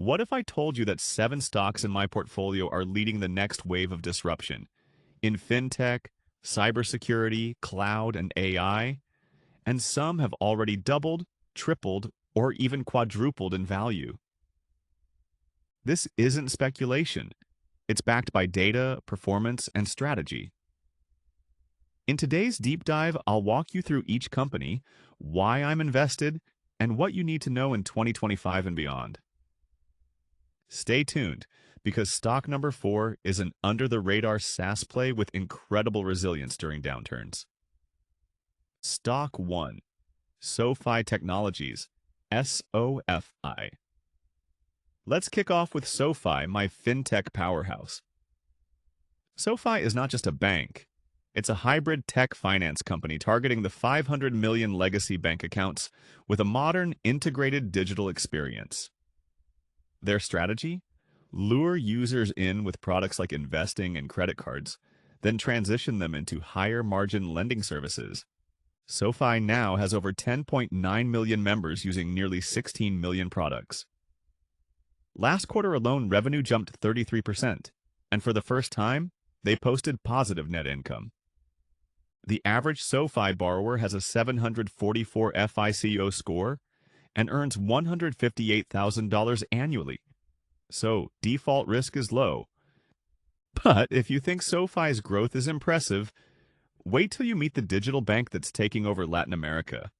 What if I told you that 7 stocks in my portfolio are leading the next wave of disruption in fintech, cybersecurity, cloud, and AI, and some have already doubled, tripled, or even quadrupled in value? This isn't speculation. It's backed by data, performance, and strategy. In today's deep dive, I'll walk you through each company, why I'm invested, and what you need to know in 2025 and beyond. Stay tuned, because stock number 4 is an under-the-radar SaaS play with incredible resilience during downturns. Stock 1, SoFi Technologies, SoFi. Let's kick off with SoFi, my fintech powerhouse. SoFi is not just a bank. It's a hybrid tech finance company targeting the 500 million legacy bank accounts with a modern, integrated digital experience. Their strategy? Lure users in with products like investing and credit cards, then transition them into higher-margin lending services. SoFi now has over 10.9 million members using nearly 16 million products. Last quarter alone, revenue jumped 33%, and for the first time, they posted positive net income. The average SoFi borrower has a 744 FICO score and earns $158,000 annually. So default risk is low. But if you think SoFi's growth is impressive, wait till you meet the digital bank that's taking over Latin America.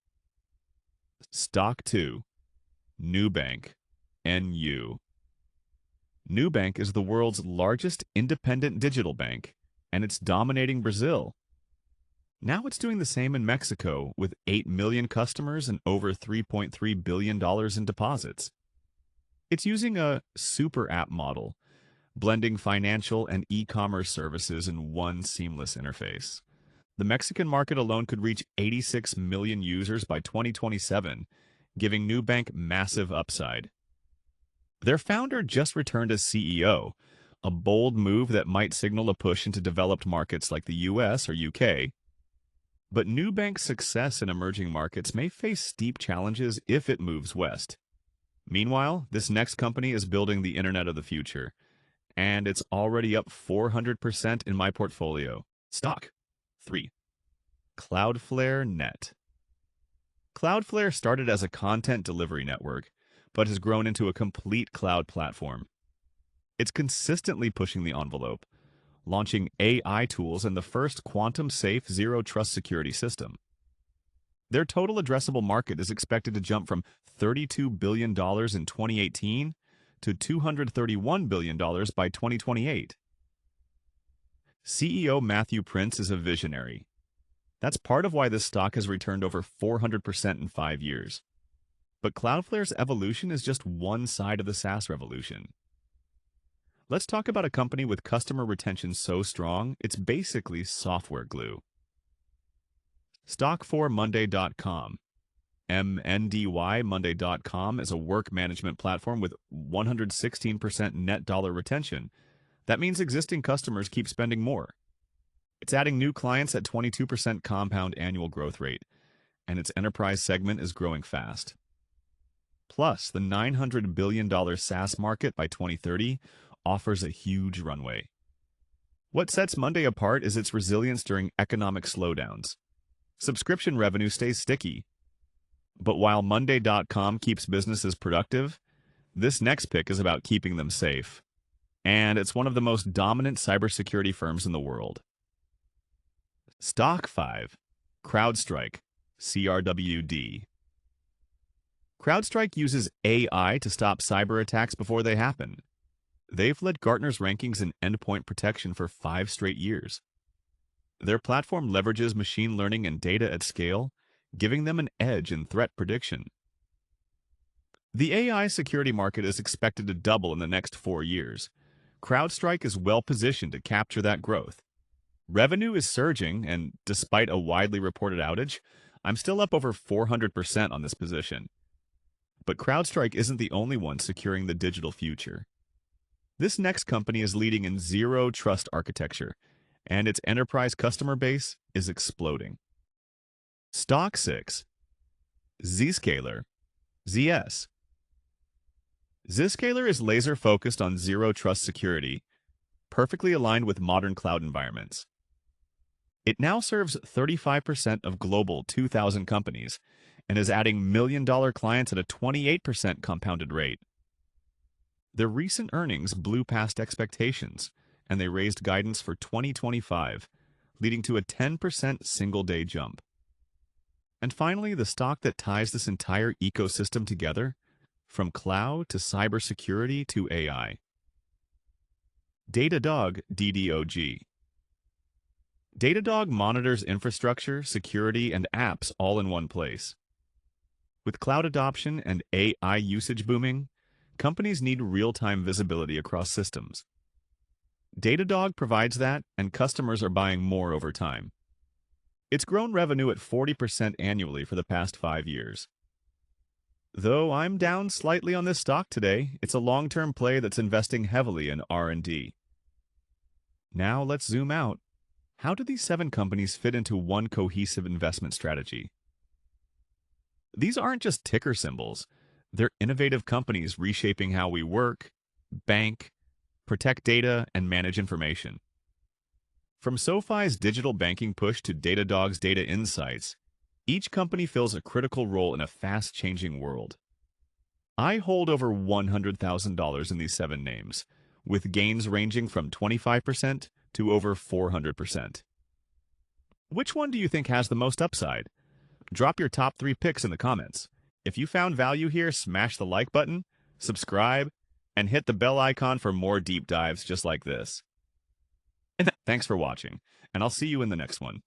Stock 2, Nubank, NU. Nubank is the world's largest independent digital bank, and it's dominating Brazil. Now it's doing the same in Mexico with 8 million customers and over $3.3 billion in deposits. It's using a super app model, blending financial and e-commerce services in one seamless interface. The Mexican market alone could reach 86 million users by 2027, giving Nubank massive upside. Their founder just returned as CEO, a bold move that might signal a push into developed markets like the US or UK. But Nubank's success in emerging markets may face steep challenges if it moves west. Meanwhile, this next company is building the Internet of the future, and it's already up 400% in my portfolio. Stock 3, Cloudflare Net. Cloudflare started as a content delivery network, but has grown into a complete cloud platform. It's consistently pushing the envelope, launching AI tools and the first quantum-safe zero-trust security system. Their total addressable market is expected to jump from $32 billion in 2018 to $231 billion by 2028. CEO Matthew Prince is a visionary. That's part of why this stock has returned over 400% in 5 years. But Cloudflare's evolution is just one side of the SaaS revolution. Let's talk about a company with customer retention so strong, it's basically software glue. Stock 4, Monday.com. MNDY, Monday.com, is a work management platform with 116% net dollar retention. That means existing customers keep spending more. It's adding new clients at 22% compound annual growth rate, and its enterprise segment is growing fast. Plus, the $900 billion SaaS market by 2030 offers a huge runway. What sets Monday apart is its resilience during economic slowdowns. Subscription revenue stays sticky. But while Monday.com keeps businesses productive, this next pick is about keeping them safe. And it's one of the most dominant cybersecurity firms in the world. Stock 5, CrowdStrike, CRWD. CrowdStrike uses AI to stop cyber attacks before they happen. They've led Gartner's rankings in endpoint protection for 5 straight years. Their platform leverages machine learning and data at scale, giving them an edge in threat prediction. The AI security market is expected to double in the next 4 years. CrowdStrike is well positioned to capture that growth. Revenue is surging, and despite a widely reported outage, I'm still up over 400% on this position. But CrowdStrike isn't the only one securing the digital future. This next company is leading in zero trust architecture, and its enterprise customer base is exploding. Stock 6, Zscaler, ZS. Zscaler is laser-focused on zero-trust security, perfectly aligned with modern cloud environments. It now serves 35% of global 2,000 companies and is adding million-dollar clients at a 28% compounded rate. Their recent earnings blew past expectations, and they raised guidance for 2025, leading to a 10% single-day jump. And finally, the stock that ties this entire ecosystem together, from cloud to cybersecurity to AI. Datadog, DDOG. Datadog monitors infrastructure, security, and apps all in one place. With cloud adoption and AI usage booming, companies need real-time visibility across systems. Datadog provides that, and customers are buying more over time. It's grown revenue at 40% annually for the past 5 years. Though I'm down slightly on this stock today, it's a long-term play that's investing heavily in R&D. Now let's zoom out. How do these 7 companies fit into one cohesive investment strategy? These aren't just ticker symbols. They're innovative companies reshaping how we work, bank, protect data, and manage information. From SoFi's digital banking push to Datadog's data insights, each company fills a critical role in a fast-changing world. I hold over $100,000 in these 7 names, with gains ranging from 25% to over 400%. Which one do you think has the most upside? Drop your top 3 picks in the comments. If you found value here, smash the like button, subscribe, and hit the bell icon for more deep dives just like this. And thanks for watching, and I'll see you in the next one.